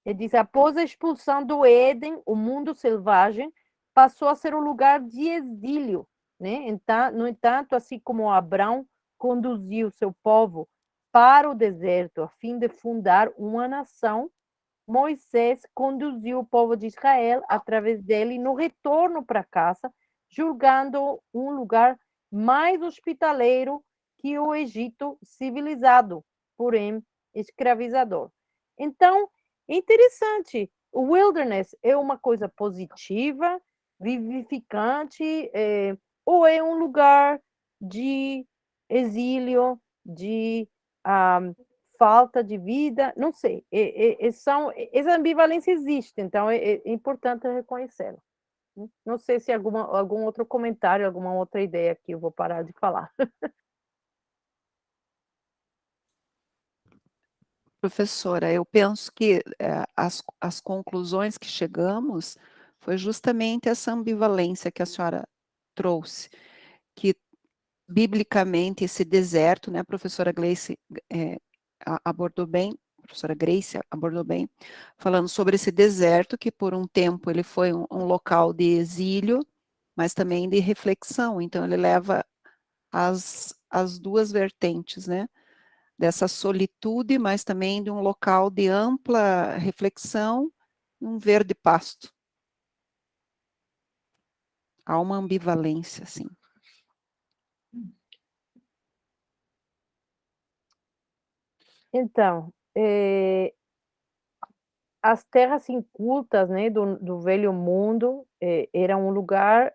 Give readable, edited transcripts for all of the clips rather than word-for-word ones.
Ele diz: após a expulsão do Éden, o mundo selvagem passou a ser um lugar de exílio, né? Então, no entanto, assim como Abraão conduziu seu povo para o deserto a fim de fundar uma nação, Moisés conduziu o povo de Israel através dele no retorno para casa, julgando um lugar mais hospitaleiro que o Egito civilizado, porém escravizador. Então, é interessante. O wilderness é uma coisa positiva, vivificante, ou é um lugar de exílio, de falta de vida, não sei. Essa ambivalência existe, então é importante reconhecê-la. Não sei se algum outro comentário, alguma outra ideia aqui eu vou parar de falar. Professora, eu penso que as conclusões que chegamos foi justamente essa ambivalência que a senhora trouxe, que biblicamente esse deserto, né, a professora Gleice abordou bem, a professora Grace abordou bem, falando sobre esse deserto, que por um tempo ele foi um local de exílio, mas também de reflexão, então ele leva as duas vertentes, né, dessa solitude, mas também de um local de ampla reflexão, um verde pasto. Há uma ambivalência, assim. Então, as terras incultas, né, do velho mundo eram um lugar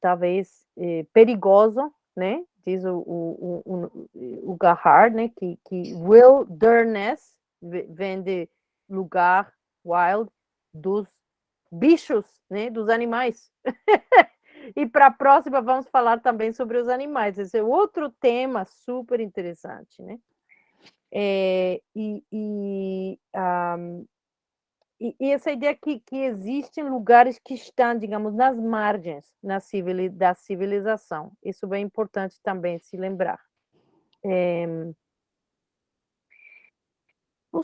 talvez perigoso, né? Diz o Gahar, né, que wilderness vem de lugar wild dos bichos, né, dos animais. E para a próxima vamos falar também sobre os animais. Esse é outro tema super interessante, né? E essa ideia que existem lugares que estão, digamos, nas margens da civilização. Isso é bem importante também se lembrar. Não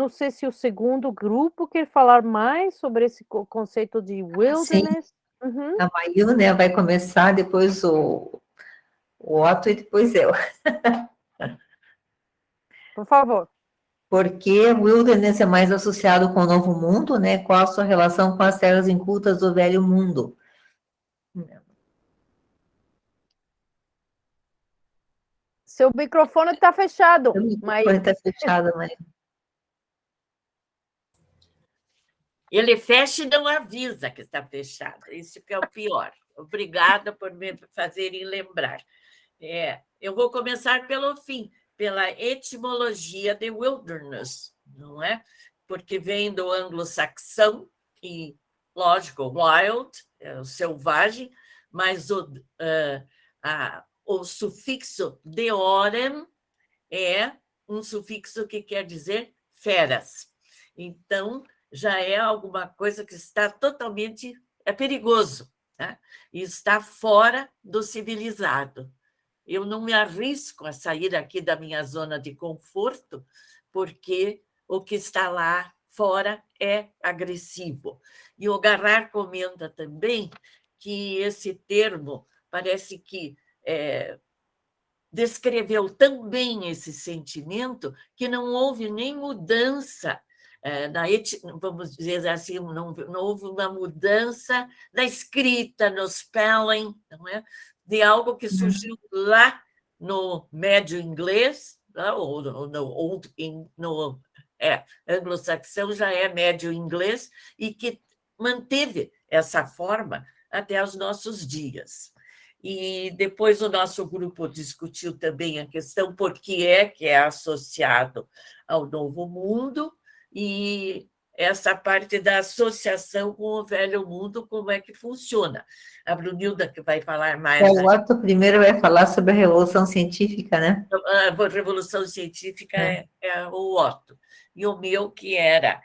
sei se o segundo grupo quer falar mais sobre esse conceito de Sim, wilderness. Uhum. a Maíl, né, vai começar, depois o Otto e depois eu. Por favor. Porque o wilderness é mais associado com o Novo Mundo, né? Qual a sua relação com as terras incultas do Velho Mundo? Seu microfone está fechado, O microfone está fechado, Maíl. Ele fecha e não avisa que está fechado. Isso que é o pior. Obrigada por me fazerem lembrar. Eu vou começar pelo fim, pela etimologia de wilderness, não é? Porque vem do anglo-saxão, e, lógico, wild, é o selvagem, mas o sufixo deorem é um sufixo que quer dizer feras. Então, já é alguma coisa que está totalmente perigoso, né? E está fora do civilizado. Eu não me arrisco a sair aqui da minha zona de conforto, porque o que está lá fora é agressivo. E o Garrar comenta também que esse termo parece que descreveu tão bem esse sentimento que não houve nem mudança vamos dizer assim, não houve uma mudança da escrita, no spelling, não é? De algo que surgiu lá no médio inglês, ou no anglo-saxão já é médio inglês, e que manteve essa forma até os nossos dias. E depois o nosso grupo discutiu também a questão por que é associado ao Novo Mundo, e essa parte da associação com o Velho Mundo, como é que funciona. A Brunilda, que vai falar mais... O Otto primeiro vai falar sobre a Revolução Científica, né? A Revolução Científica é o Otto. E o meu, que era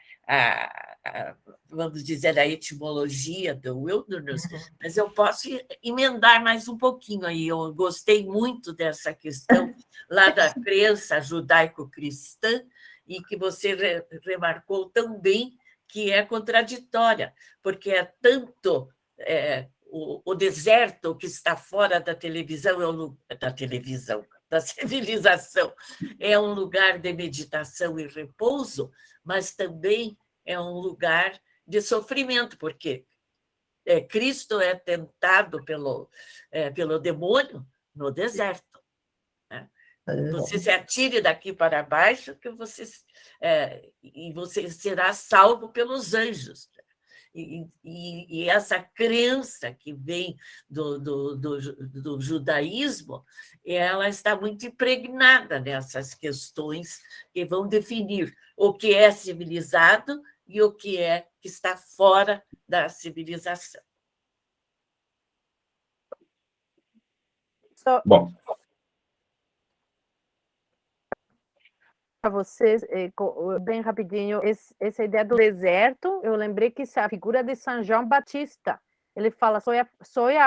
vamos dizer, a etimologia do wilderness, mas eu posso emendar mais um pouquinho aí. Eu gostei muito dessa questão lá da crença judaico-cristã, e que você remarcou tão bem que é contraditória, porque é tanto o deserto que está fora da televisão, da civilização, é um lugar de meditação e repouso, mas também é um lugar de sofrimento, porque Cristo é tentado pelo demônio no deserto. Né? Você se atire daqui para baixo e você será salvo pelos anjos. E essa crença que vem do judaísmo, ela está muito impregnada nessas questões que vão definir o que é civilizado e o que está fora da civilização. Bom, para vocês, bem rapidinho, essa ideia do deserto, eu lembrei que a figura de São João Batista, ele fala, sou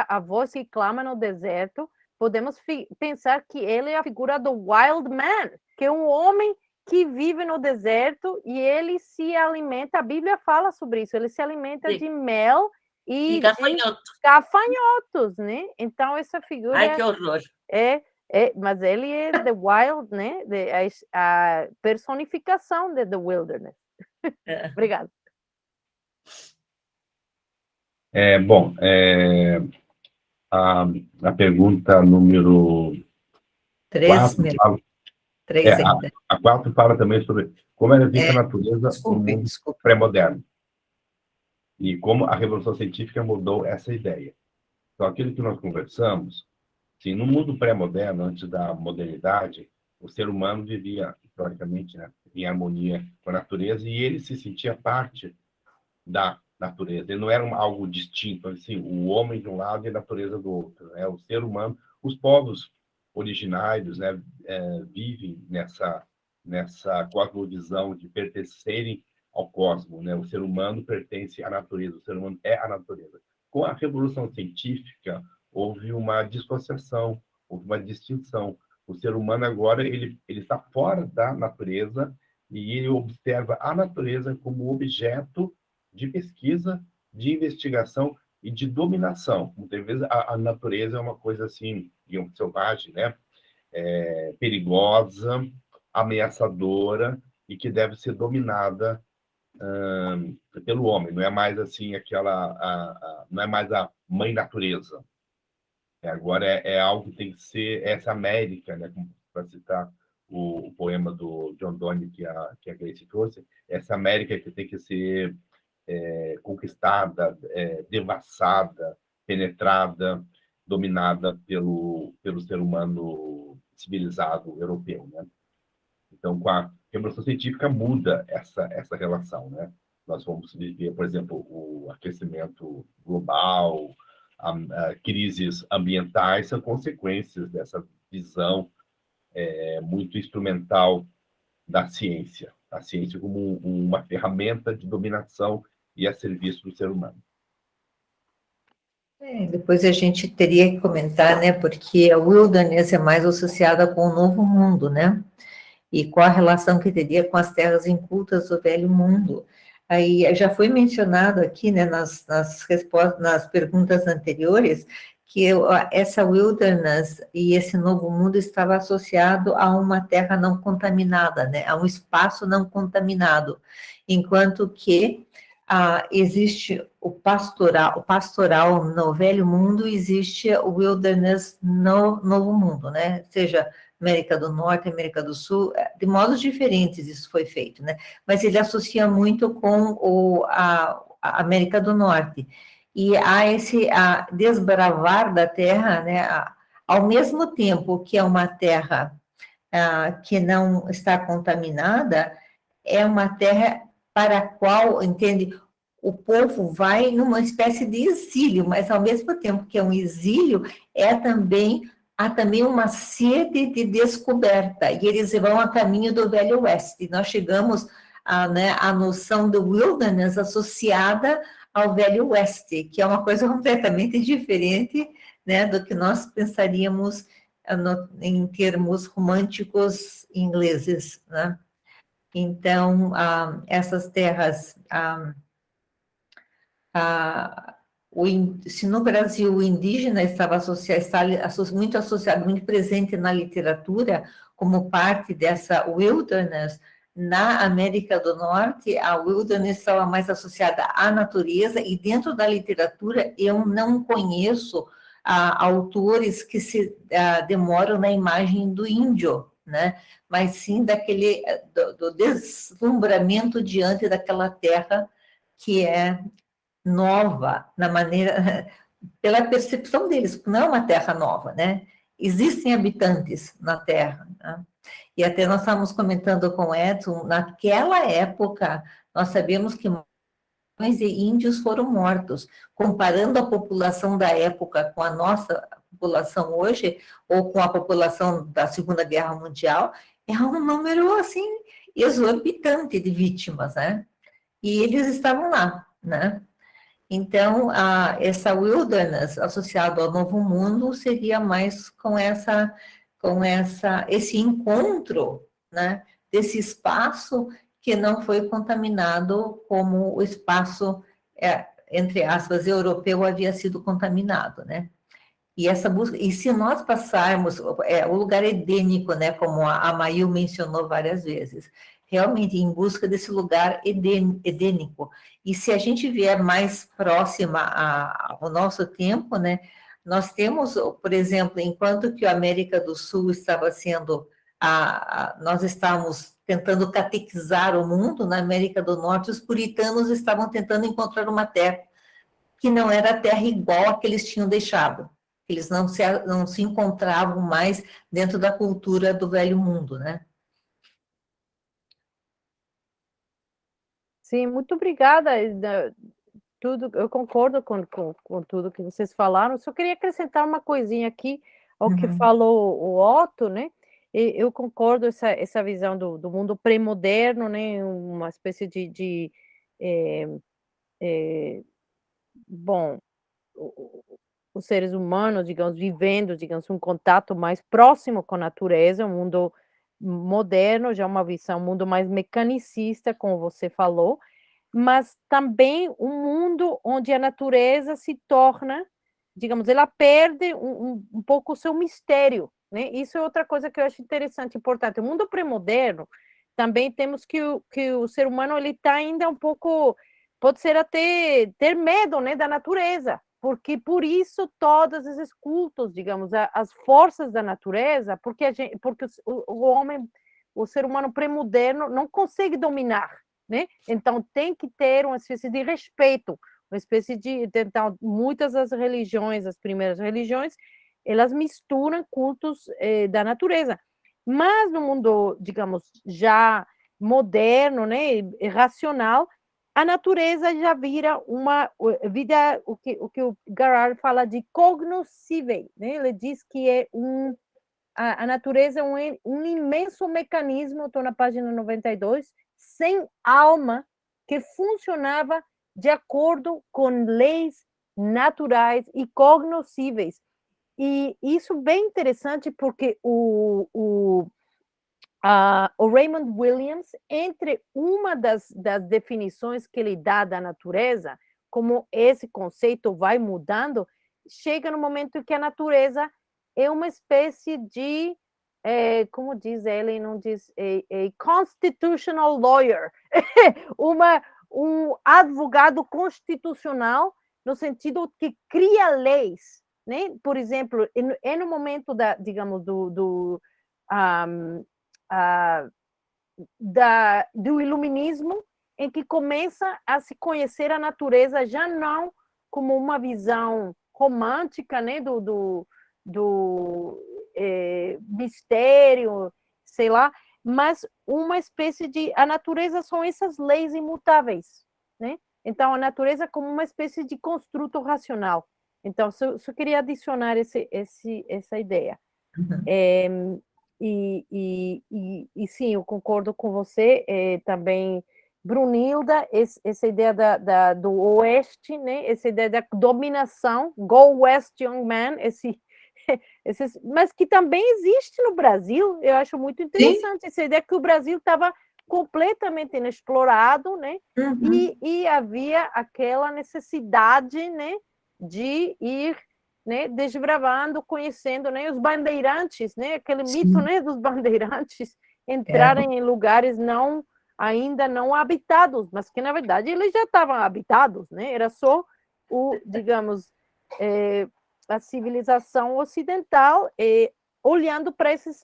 a voz que clama no deserto. Podemos pensar que ele é a figura do wild man, que é um homem que vive no deserto e ele se alimenta, a Bíblia fala sobre isso, ele se alimenta de mel e de gafanhotos, né? Então, essa figura... Ai, que horror! Mas ele é the wild, né? A personificação de the wilderness. Obrigada. Bom, a pergunta número 4 a 4 fala também sobre como era vista a natureza no mundo pré-moderno e como a Revolução Científica mudou essa ideia. Então, aquilo que nós conversamos, sim, no mundo pré-moderno, antes da modernidade, o ser humano vivia, historicamente, né, em harmonia com a natureza e ele se sentia parte da natureza. Ele não era algo distinto, assim, o homem de um lado e a natureza do outro. Né? O ser humano, os povos originários, né, vivem nessa cosmovisão de pertencerem ao cosmos. Né? O ser humano pertence à natureza, o ser humano é a natureza. Com a Revolução Científica, houve uma dissociação, houve uma distinção. O ser humano agora ele está fora da natureza e ele observa a natureza como objeto de pesquisa, de investigação e de dominação. Muitas vezes a natureza é uma coisa assim, digamos, selvagem, né? Perigosa, ameaçadora e que deve ser dominada pelo homem. Não é mais assim não é mais a mãe natureza. Agora é algo que tem que ser essa América, né? Para citar o poema do John Donne que a Grace trouxe, essa América que tem que ser conquistada, devassada, penetrada, dominada pelo ser humano civilizado europeu, né? Então, com a Revolução Científica muda essa relação, né? Nós vamos viver, por exemplo, o aquecimento global, crises ambientais são consequências dessa visão muito instrumental da ciência, a ciência como uma ferramenta de dominação e a serviço do ser humano. Depois a gente teria que comentar, né, porque a wilderness é mais associada com o Novo Mundo, né, e qual a relação que teria com as terras incultas do Velho Mundo. Aí já foi mencionado aqui, né, nas perguntas anteriores, que essa wilderness e esse Novo Mundo estava associado a uma terra não contaminada, né, a um espaço não contaminado, enquanto que existe o pastoral no Velho Mundo, existe o wilderness no Novo Mundo, né? Seja América do Norte, América do Sul, de modos diferentes isso foi feito, né? Mas ele associa muito com a América do Norte. E há esse desbravar da terra, né? Ao mesmo tempo que é uma terra que não está contaminada, é uma terra para a qual, entende, o povo vai numa espécie de exílio, mas ao mesmo tempo que é um exílio, há também uma sede de descoberta, e eles vão a caminho do Velho Oeste. Nós chegamos à noção do wilderness associada ao Velho Oeste, que é uma coisa completamente diferente, né, do que nós pensaríamos em termos românticos ingleses, né? Então, essas terras, se no Brasil o indígena estava muito associado, muito presente na literatura, como parte dessa wilderness, na América do Norte, a wilderness estava mais associada à natureza, e dentro da literatura eu não conheço autores que se demoram na imagem do índio, né? Mas sim do deslumbramento diante daquela terra que é nova, na maneira, pela percepção deles, não é uma terra nova, né? Existem habitantes na terra, né? E até nós estávamos comentando com o Edson, naquela época, nós sabemos que milhões de índios foram mortos. Comparando a população da época com a nossa população hoje, ou com a população da Segunda Guerra Mundial, é um número, assim, exorbitante de vítimas, né? E eles estavam lá, né? Então, essa wilderness associado ao Novo Mundo seria mais com esse encontro, né, desse espaço que não foi contaminado como o espaço, entre aspas, europeu havia sido contaminado, né? E essa busca, e se nós passarmos, o lugar edênico, né, como a Mayu mencionou várias vezes, realmente em busca desse lugar edênico. E se a gente vier mais próxima ao nosso tempo, né, nós temos, por exemplo, enquanto que a América do Sul estava sendo, nós estávamos tentando catequizar o mundo, na América do Norte, os puritanos estavam tentando encontrar uma terra que não era a terra igual a que eles tinham deixado. Eles não se encontravam mais dentro da cultura do velho mundo, né? Sim, muito obrigada. Eu concordo com tudo que vocês falaram. Só queria acrescentar uma coisinha aqui ao que falou o Otto, né? Eu concordo essa visão do mundo pré-moderno, né? Uma espécie bom, os seres humanos, digamos, vivendo, digamos, um contato mais próximo com a natureza, um mundo moderno, já uma visão, um mundo mais mecanicista, como você falou, mas também um mundo onde a natureza se torna, digamos, ela perde um pouco o seu mistério, né? Isso é outra coisa que eu acho interessante, importante. O mundo pré-moderno, também temos que o ser humano, ele está ainda um pouco, pode ser até ter medo, né, da natureza, porque por isso todos esses cultos, digamos, as forças da natureza, porque o homem, o ser humano pré-moderno não consegue dominar, né? Então tem que ter uma espécie de respeito, uma espécie de, então, muitas das religiões, as primeiras religiões, elas misturam cultos da natureza, mas no mundo, digamos, já moderno, né, racional, a natureza já vira uma vida, o que o Gerard fala de cognoscível, né? Ele diz que é a natureza é um imenso mecanismo, estou na página 92, sem alma, que funcionava de acordo com leis naturais e cognoscíveis. E isso é bem interessante porque o Raymond Williams, entre uma das definições que ele dá da natureza, como esse conceito vai mudando, chega no momento que a natureza é uma espécie de, como diz ele, não diz, a constitutional lawyer, um advogado constitucional, no sentido que cria leis, né? Por exemplo, no momento digamos, do iluminismo, em que começa a se conhecer a natureza já não como uma visão romântica, né, do mistério, sei lá, mas uma espécie de... A natureza são essas leis imutáveis, né? Então, a natureza como uma espécie de construto racional. Então, só queria adicionar essa ideia. E sim, eu concordo com você, também, Brunilda, essa ideia do Oeste, né? Essa ideia da dominação, Go West, Young Man, mas que também existe no Brasil, eu acho muito interessante. Sim. Essa ideia que o Brasil estava completamente inexplorado, né? E havia aquela necessidade, né, de ir, né, desbravando, conhecendo, né, os bandeirantes, né, aquele mito, né, dos bandeirantes entrarem em lugares ainda não habitados, mas que na verdade eles já estavam habitados, né? Era só digamos, a civilização ocidental olhando para esses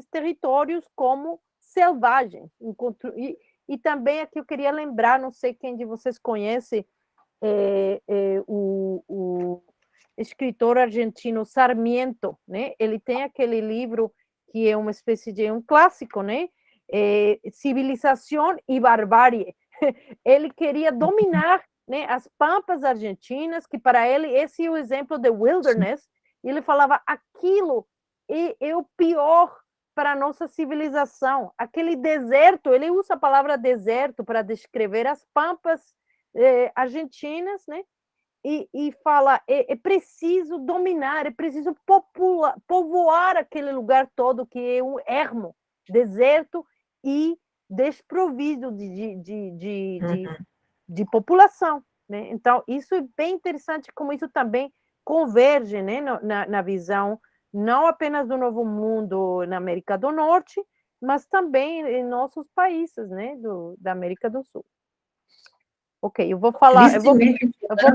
territórios como selvagens. E também aqui eu queria lembrar, não sei quem de vocês conhece, o escritor argentino Sarmiento, né? Ele tem aquele livro que é uma espécie de um clássico, né? Civilização e Barbárie. Ele queria dominar, né, as pampas argentinas, que para ele esse é o exemplo de wilderness. E ele falava aquilo é o pior para a nossa civilização. Aquele deserto, ele usa a palavra deserto para descrever as pampas argentinas, né? E fala, é preciso dominar, é preciso povoar aquele lugar todo que é um ermo, deserto e desprovido de população, né? Então, isso é bem interessante, como isso também converge, né, na visão não apenas do Novo Mundo na América do Norte, mas também em nossos países, né, da América do Sul. Ok, eu vou falar, eu vou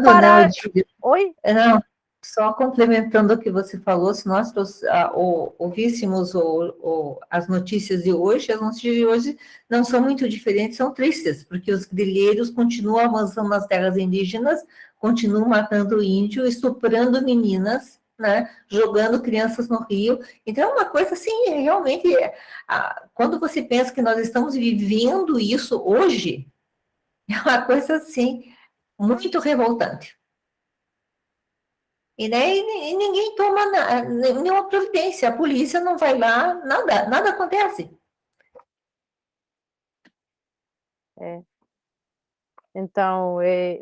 parar. Né, Oi? Não, só complementando o que você falou, se nós ouvíssemos as notícias de hoje, as notícias de hoje não são muito diferentes, são tristes, porque os grileiros continuam avançando nas terras indígenas, continuam matando índio, estuprando meninas, né, jogando crianças no rio. Então, é uma coisa assim, realmente, quando você pensa que nós estamos vivendo isso hoje, é uma coisa assim, muito revoltante. E ninguém toma nenhuma providência, a polícia não vai lá, nada acontece. Então, é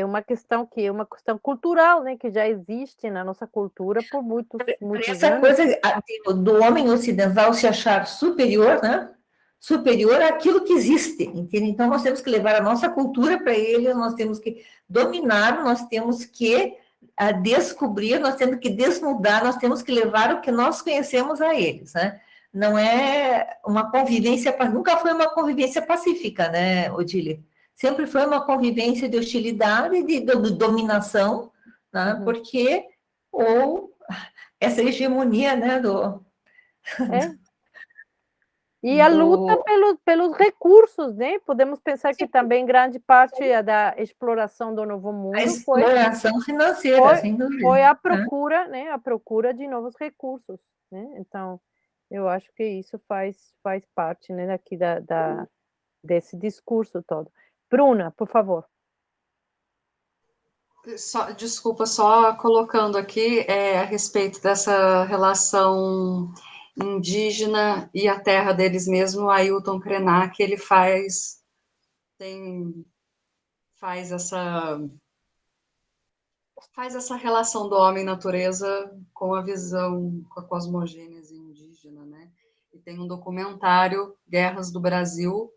uma questão que é uma questão cultural, né, que já existe na nossa cultura por muitos Essa anos. coisa do homem ocidental se achar superior, né? Superior àquilo que existe, entende? Então, nós temos que levar a nossa cultura para ele, nós temos que dominar, nós temos que descobrir, nós temos que desnudar, nós temos que levar o que nós conhecemos a eles, né? Não é uma convivência, nunca foi uma convivência pacífica, né, Odília? Sempre foi uma convivência de hostilidade, de dominação, né? Porque ou essa hegemonia, né, E a luta pelos recursos, né? Podemos pensar que também grande parte da exploração do Novo Mundo a exploração financeira, sem dúvida. Foi a procura, né? A procura de novos recursos, né? Então, eu acho que isso faz parte, né, daqui desse discurso todo. Bruna, por favor. Desculpa, só colocando aqui a respeito dessa relação indígena e a terra deles mesmo, o Ailton Krenak, ele faz essa relação do homem-natureza com a visão, com a cosmogênese indígena, né? E tem um documentário, Guerras do Brasil,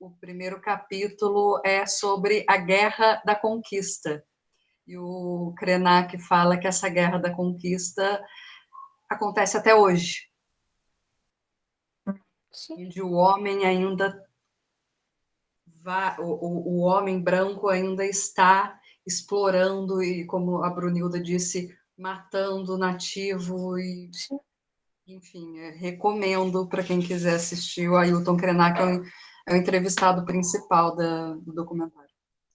o primeiro capítulo é sobre a Guerra da Conquista, e o Krenak fala que essa Guerra da Conquista acontece até hoje. Sim. E o homem ainda o homem branco ainda está explorando e, como a Brunilda disse, matando o nativo e, sim, enfim, recomendo para quem quiser assistir. O Ailton Krenak é o entrevistado principal do documentário.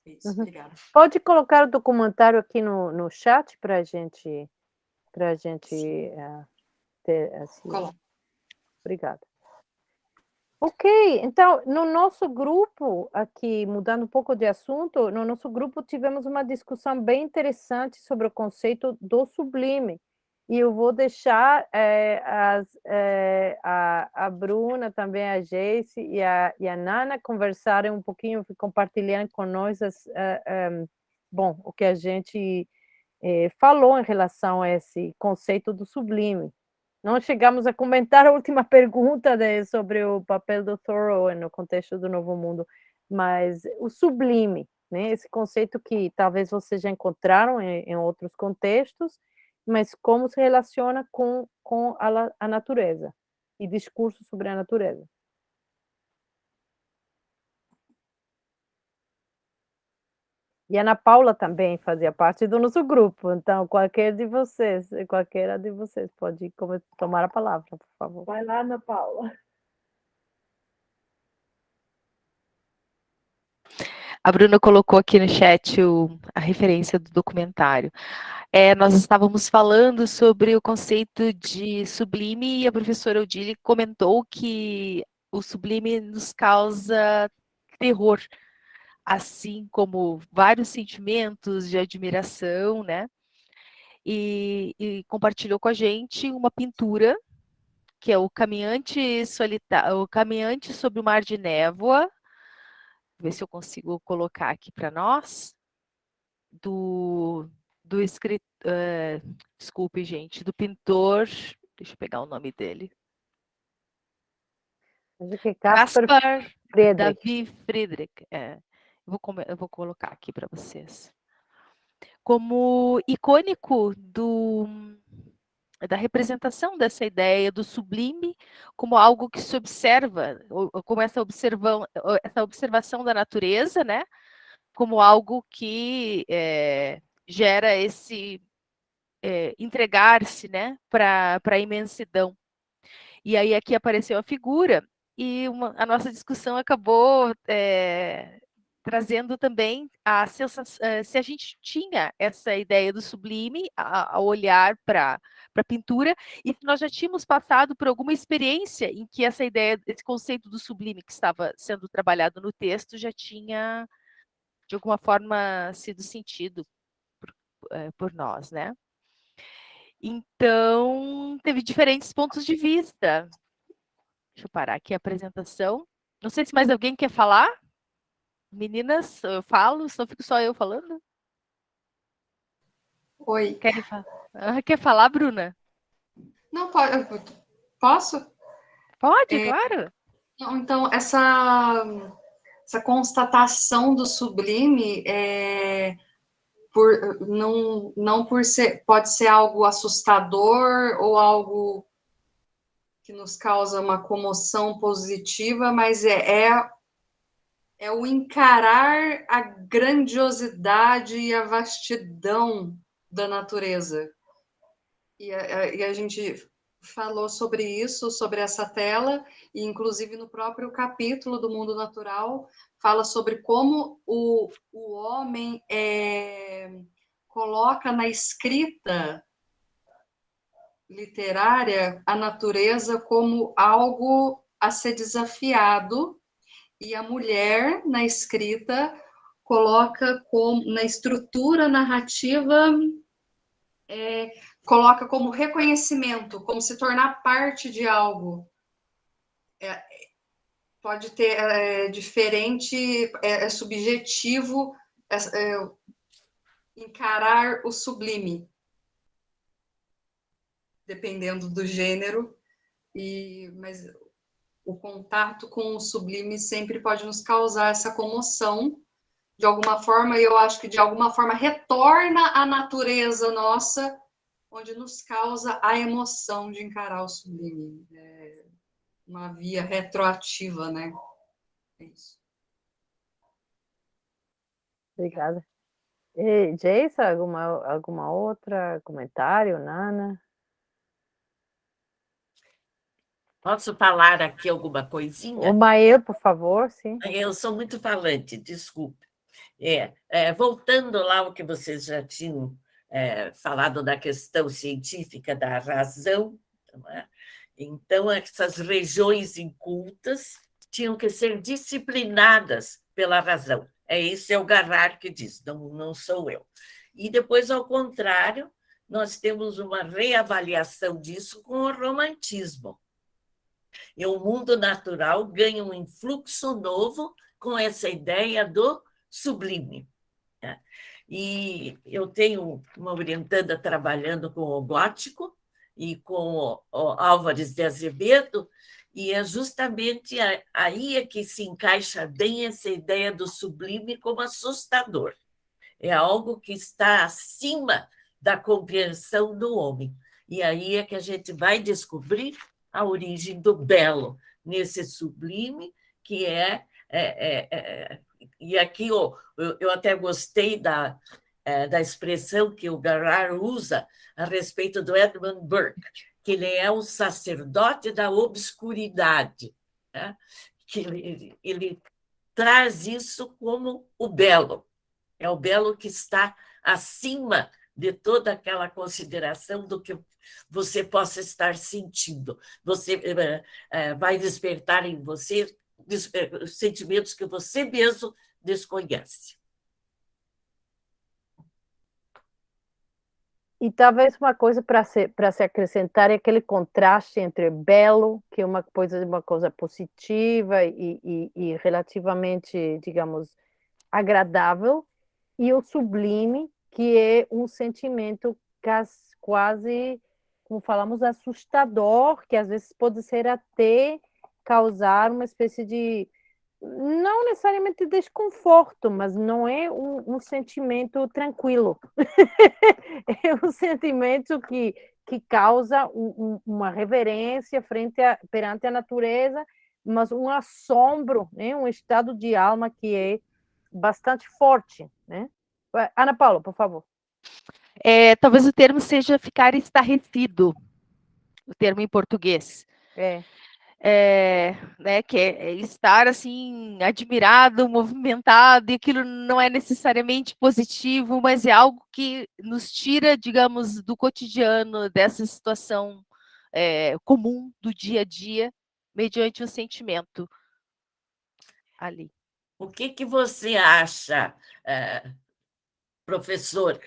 É isso, obrigada. Pode colocar o documentário aqui no chat para a gente ter assim. Obrigada. Ok, então, no nosso grupo, aqui, mudando um pouco de assunto, no nosso grupo tivemos uma discussão bem interessante sobre o conceito do sublime. E eu vou deixar a Bruna, também a Geice e a Nana conversarem um pouquinho, compartilharem com nós o que a gente falou em relação a esse conceito do sublime. Não chegamos a comentar a última pergunta sobre o papel do Thoreau no contexto do Novo Mundo, mas o sublime, né? Esse conceito que talvez vocês já encontraram em outros contextos, mas como se relaciona com a natureza e discurso sobre a natureza. E a Ana Paula também fazia parte do nosso grupo, então qualquer de vocês, qualquer de vocês pode tomar a palavra, por favor. Vai lá, Ana Paula. A Bruna colocou aqui no chat a referência do documentário. Nós estávamos falando sobre o conceito de sublime e a professora Odile comentou que o sublime nos causa terror, assim como vários sentimentos de admiração, né? E compartilhou com a gente uma pintura que é o Caminhante Solitário, o Caminhante sobre o Mar de Névoa. Vou ver se eu consigo colocar aqui para nós. Do escritor, desculpe, gente, do pintor, deixa eu pegar o nome dele. Caspar David Friedrich. Eu vou colocar aqui para vocês. Como icônico da representação dessa ideia do sublime como algo que se observa, como essa observação da natureza, né? Como algo que gera esse entregar-se, né, para a imensidão. E aí aqui apareceu a figura e a nossa discussão acabou trazendo também a sensação, se a gente tinha essa ideia do sublime ao olhar para a pintura, e nós já tínhamos passado por alguma experiência em que essa ideia, esse conceito do sublime que estava sendo trabalhado no texto já tinha, de alguma forma, sido sentido por nós, né? Então, teve diferentes pontos de vista. Deixa eu parar aqui a apresentação. Não sei se mais alguém quer falar. Meninas, eu falo, senão fico só eu falando. Oi. Quer falar, Bruna? Não, posso? Pode, claro. Então, essa constatação do sublime não por ser, pode ser algo assustador ou algo que nos causa uma comoção positiva, mas é o encarar a grandiosidade e a vastidão da natureza. E a gente falou sobre isso, sobre essa tela, e inclusive no próprio capítulo do Mundo Natural, fala sobre como o homem coloca na escrita literária a natureza como algo a ser desafiado, e a mulher, na escrita, coloca na estrutura narrativa, coloca como reconhecimento, como se tornar parte de algo. Pode ter diferente, subjetivo, encarar o sublime, dependendo do gênero, mas o contato com o sublime sempre pode nos causar essa comoção, de alguma forma, e eu acho que de alguma forma retorna à natureza nossa, onde nos causa a emoção de encarar o sublime. Uma via retroativa, né? É isso. Obrigada. E, Jason, alguma outra comentário, Nana? Posso falar aqui alguma coisinha? O Mael, por favor, sim. Eu sou muito falante, desculpe. Voltando lá ao que vocês já tinham falado da questão científica da razão, então essas regiões incultas tinham que ser disciplinadas pela razão. Esse é o Garrard que diz, não sou eu. E depois, ao contrário, nós temos uma reavaliação disso com o romantismo. E o mundo natural ganha um influxo novo com essa ideia do sublime. E eu tenho uma orientanda trabalhando com o gótico, e com o Álvares de Azevedo, e é justamente aí é que se encaixa bem essa ideia do sublime como assustador. É algo que está acima da compreensão do homem. E aí é que a gente vai descobrir a origem do belo nesse sublime, que e aqui eu até gostei da expressão que o Garrard usa a respeito do Edmund Burke, que ele é o sacerdote da obscuridade, né? Que ele traz isso como o belo. É o belo que está acima de toda aquela consideração do que você possa estar sentindo. Você vai despertar em você sentimentos que você mesmo desconhece. E talvez uma coisa para se acrescentar é aquele contraste entre belo, que é uma coisa positiva e relativamente, digamos, agradável, e o sublime, que é um sentimento quase, como falamos, assustador, que às vezes pode ser até causar uma espécie de, não necessariamente desconforto, mas não é um sentimento tranquilo. É um sentimento que causa uma reverência perante a natureza, mas um assombro, né? Um estado de alma que é bastante forte, né? Ana Paula, por favor. Talvez o termo seja ficar estarrecido, o termo em português. Né, que é estar assim admirado, movimentado, e aquilo não é necessariamente positivo, mas é algo que nos tira, digamos, do cotidiano, dessa situação comum do dia a dia, mediante um sentimento ali. O que você acha, professor,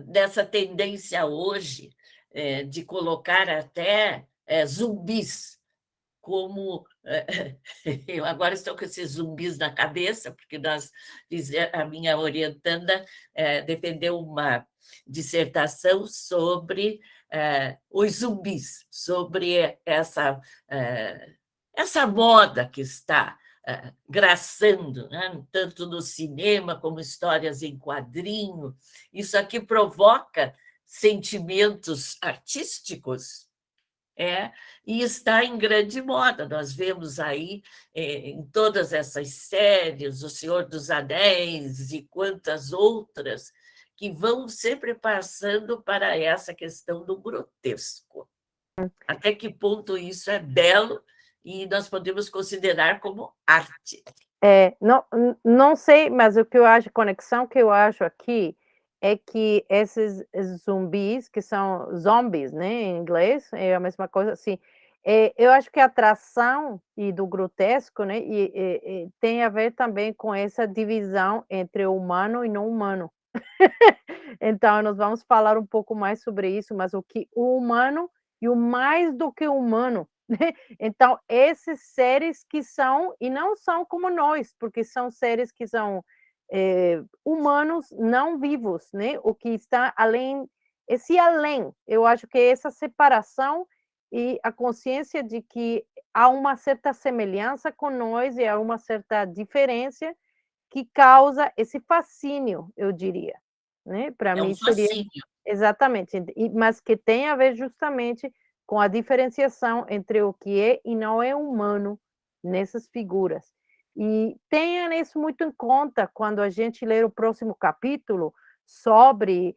dessa tendência hoje de colocar até zumbis como... Eu agora estou com esses zumbis na cabeça, porque a minha orientanda defendeu uma dissertação sobre os zumbis, sobre essa moda que está graçando, né? Tanto no cinema como histórias em quadrinho. Isso aqui provoca sentimentos artísticos, e está em grande moda. Nós vemos aí em todas essas séries, O Senhor dos Anéis e quantas outras, que vão sempre passando para essa questão do grotesco. Até que ponto isso é belo e nós podemos considerar como arte? Não sei, mas a conexão que eu acho aqui é que esses zumbis, que são zombies, né, em inglês, é a mesma coisa, assim, eu acho que a atração e do grotesco, né, tem a ver também com essa divisão entre o humano e não humano. Então, nós vamos falar um pouco mais sobre isso, mas o humano e o mais do que humano, né? Então, esses seres que são, e não são como nós, porque são seres que são humanos não vivos, né? O que está além, esse além, eu acho que essa separação e a consciência de que há uma certa semelhança com nós e há uma certa diferença que causa esse fascínio, eu diria, né? Para mim seria exatamente, mas que tem a ver justamente com a diferenciação entre o que é e não é humano nessas figuras. E tenha isso muito em conta quando a gente ler o próximo capítulo sobre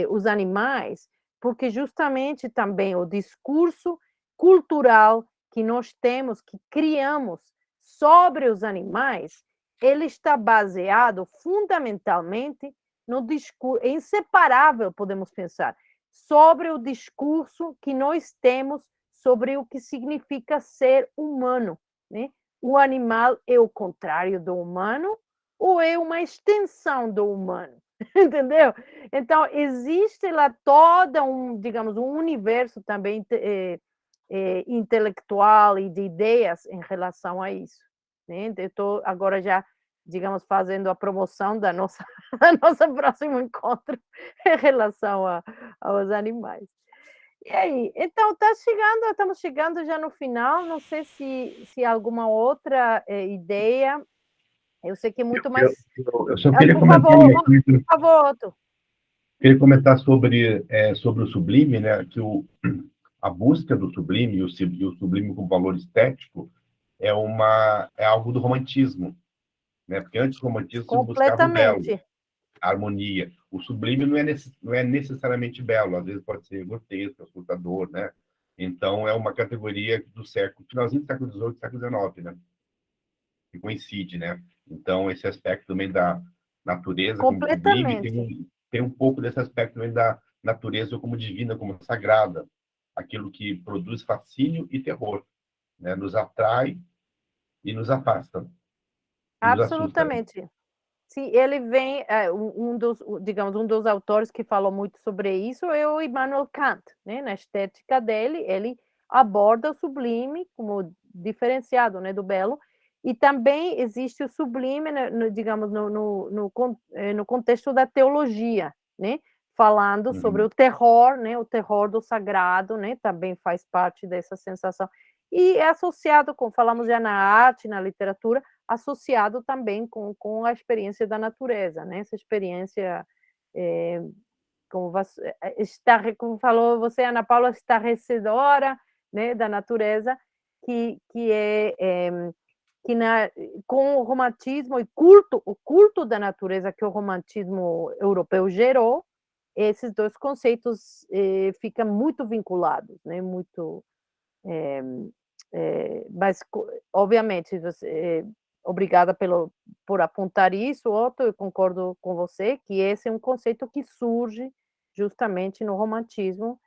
os animais, porque justamente também o discurso cultural que nós temos, que criamos sobre os animais, ele está baseado fundamentalmente no discurso, é inseparável, podemos pensar, sobre o discurso que nós temos sobre o que significa ser humano, né? O animal é o contrário do humano ou é uma extensão do humano? Entendeu? Então, existe lá todo digamos, um universo também intelectual e de ideias em relação a isso, né? Eu estou agora já, digamos, fazendo a promoção da nosso próximo encontro em relação aos animais. E aí? Então, estamos chegando já no final, não sei se alguma outra ideia. Eu sei que é muito mais... Eu só queria por comentar favor, uma coisa. por favor, Otto. Queria comentar sobre o sublime, né? Que a busca do sublime e o sublime com valor estético é algo do romantismo, né? Porque antes o romantismo se buscava o belo, Completamente. a harmonia. O sublime não é necessariamente belo, às vezes pode ser grotesco, assustador, né? Então é uma categoria do finalzinho do século XVIII, século XIX, né? Que coincide, né? Então esse aspecto também da natureza como sublime Completamente. tem um pouco desse aspecto também da natureza como divina, como sagrada, aquilo que produz fascínio e terror, né? Nos atrai e nos afasta, e nos assusta. Absolutamente. Sim, ele vem, digamos, um dos autores que falou muito sobre isso é o Immanuel Kant, né? Na estética dele, ele aborda o sublime como diferenciado, né, do belo, e também existe o sublime, né, digamos, no contexto da teologia, né? Falando sobre o terror, né? O terror do sagrado, né? Também faz parte dessa sensação. E é associado, como falamos já na arte, na literatura, associado também com a experiência da natureza, né? Essa experiência, como como falou você, Ana Paula, estarrecedora, né, da natureza, que com o romantismo e o culto da natureza que o romantismo europeu gerou, esses dois conceitos ficam muito vinculados, né? Muito, mas obviamente obrigada por apontar isso, Otto, eu concordo com você que esse é um conceito que surge justamente no romantismo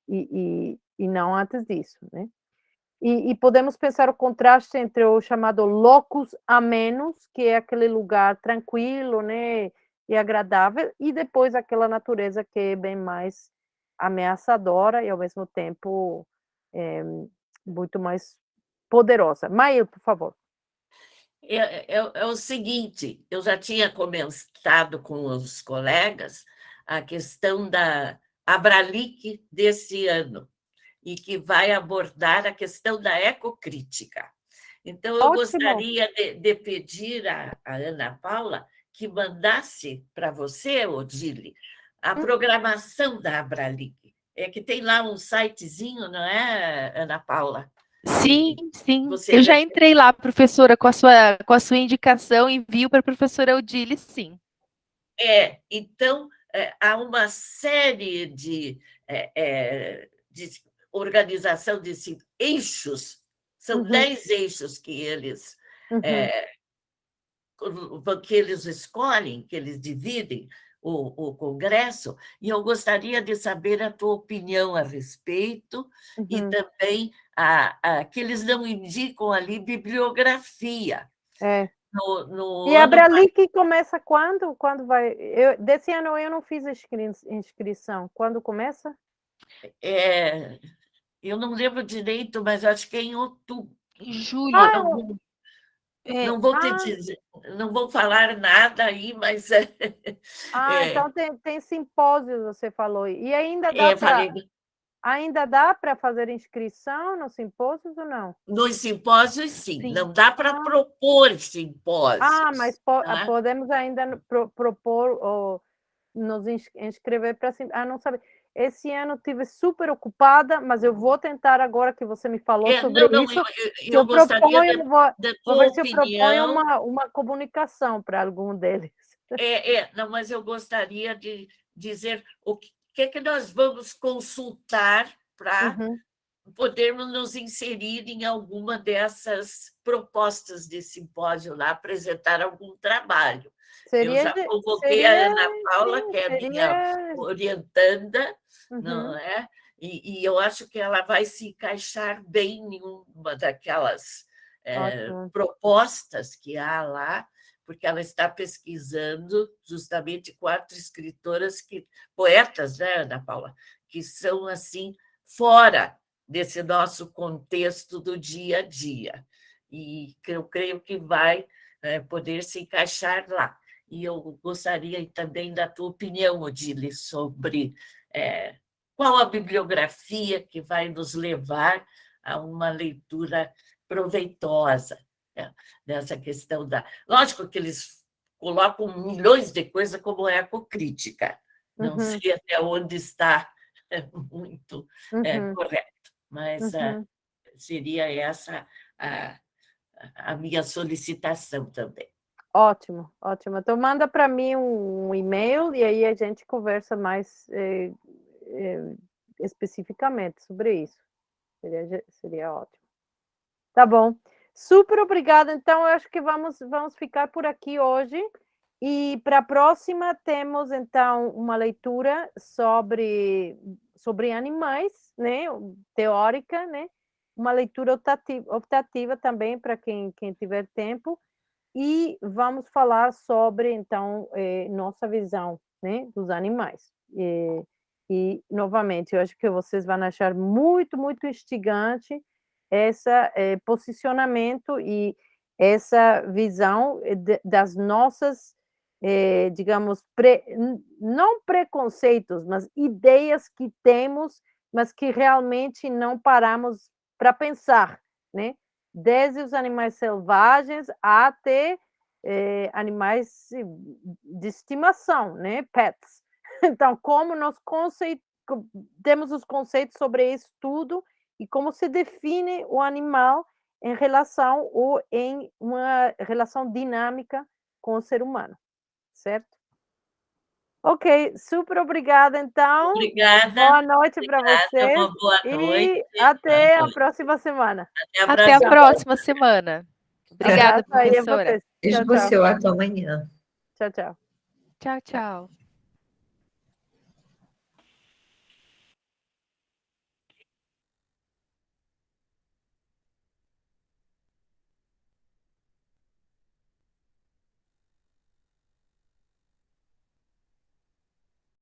e não antes disso, né? E podemos pensar o contraste entre o chamado locus amenus, que é aquele lugar tranquilo, né, e agradável, e depois aquela natureza que é bem mais ameaçadora e ao mesmo tempo muito mais poderosa. Maia, por favor. É o seguinte, eu já tinha comentado com os colegas a questão da Abralic desse ano, e que vai abordar a questão da ecocrítica. Então, eu gostaria de pedir à Ana Paula que mandasse para você, Odile, a programação da Abralic. É que tem lá um sitezinho, não é, Ana Paula? Sim, sim. Eu já entrei lá, professora, com a sua indicação, envio para a professora Odile, sim. Então, há uma série de organização de eixos, são 10 eixos que eles escolhem, que eles dividem o Congresso, e eu gostaria de saber a tua opinião a respeito, e também que eles não indicam ali bibliografia. E a Abralic começa quando? Quando vai? Desse ano eu não fiz inscrição. Quando começa? Eu não lembro direito, mas acho que é em outubro. Em julho. Não vou te dizer, não vou falar nada aí, mas... então tem simpósios, você falou. E ainda dá para fazer inscrição nos simpósios ou não? Nos simpósios, sim. Não dá para propor simpósios. Mas podemos ainda propor ou nos inscrever para... não sabia. Esse ano estive super ocupada, mas eu vou tentar agora que você me falou sobre isso. Eu gostaria vou ver se eu proponho uma comunicação para algum deles. Não, mas eu gostaria de dizer o que nós vamos consultar para podermos nos inserir em alguma dessas propostas de simpósio lá, apresentar algum trabalho. Eu já convoquei a Ana Paula, que é a minha orientanda, não é? E eu acho que ela vai se encaixar bem em uma daquelas propostas que há lá, porque ela está pesquisando justamente 4 escritoras, poetas, né, Ana Paula, que são assim fora desse nosso contexto do dia a dia. E eu creio que vai poder se encaixar lá. E eu gostaria também da tua opinião, Odile, sobre qual a bibliografia que vai nos levar a uma leitura proveitosa, né, nessa questão da... Lógico que eles colocam milhões de coisas como ecocrítica, não sei até onde está muito correto, mas seria essa a minha solicitação também. Ótimo, ótimo. Então, manda para mim um e-mail e aí a gente conversa mais especificamente sobre isso. Seria ótimo. Tá bom. Super obrigada. Então, eu acho que vamos ficar por aqui hoje. E para a próxima, temos, então, uma leitura sobre animais, né? Teórica, né? Uma leitura optativa também, para quem tiver tempo. E vamos falar sobre, então, nossa visão, né, dos animais. E, novamente, eu acho que vocês vão achar muito, muito instigante esse posicionamento e essa visão das nossas, digamos, não preconceitos, mas ideias que temos, mas que realmente não paramos para pensar, né? Desde os animais selvagens até animais de estimação, né? Pets. Então, como nós temos os conceitos sobre isso tudo e como se define o animal em relação ou em uma relação dinâmica com o ser humano, certo? Ok, super obrigada, então. Obrigada. Boa noite para vocês. Uma boa noite. E até a próxima semana. Até a próxima semana. Obrigada, professora. Beijo para você, até amanhã. Tchau, tchau. Tchau, tchau.